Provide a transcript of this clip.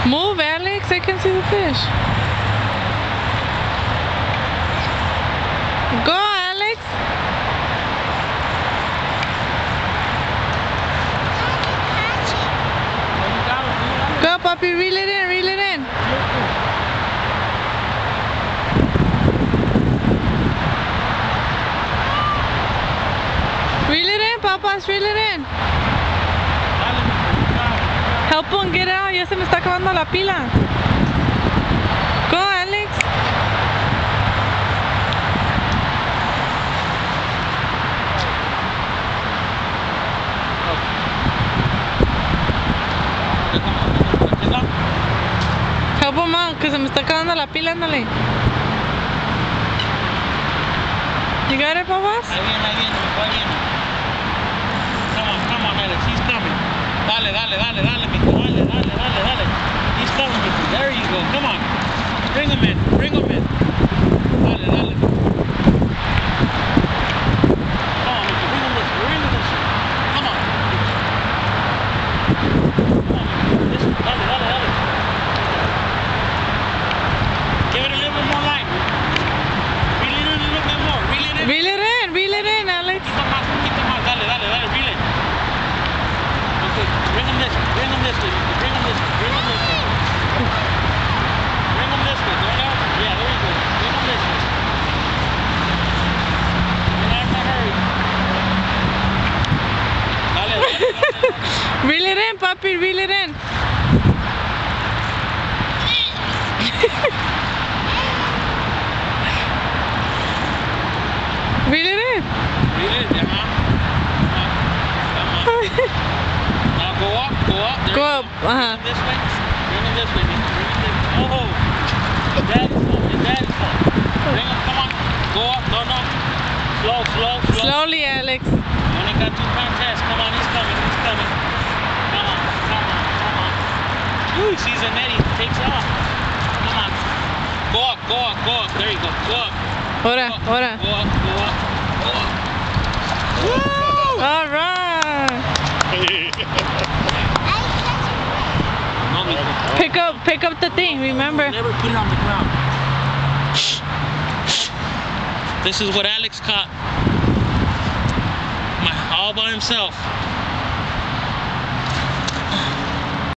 Move, Alex. I can see the fish. Go, Alex. Go, puppy. Reel it in. Reel it in. Reel it in, papas. Reel it in. Help him get out. Ya se me está acabando la pila. Go, Alex. Help him out, que se me está acabando la pila, ándale. You got it, papas? Ahí viene, Come on, Alex, he's coming. Dale, mijo, dale. He's coming, mijo. There you go, come on. Bring him in. Dale. Come on, mijo, bring him this way. Come on. Dale. Give it a little bit more light. Reel it in a little bit more. Reel it in, Alex. Un poquito más. Dale, reel it. Okay, bring him this way. Bring him this way. Bring him this way. Going out? Yeah, there you go. Bring him this way. You're not in a hurry. Dale. Reel it in, papi. Reel it in. Reel it in. Come on. Now go up. There Go you up. Bring him this way. Oh, Daddy's fault. Bring him, come on. Go up. No. Slow. Slowly, Alex. You only got 2 contests. Come on, he's coming. Come on. Ooh, he sees a net, he takes off. Come on. Go up. There you go. Go up. Ahora. Go up. Woo! All right. No, Pick up the thing, remember? Never put it on the ground. This is what Alex caught. All by himself.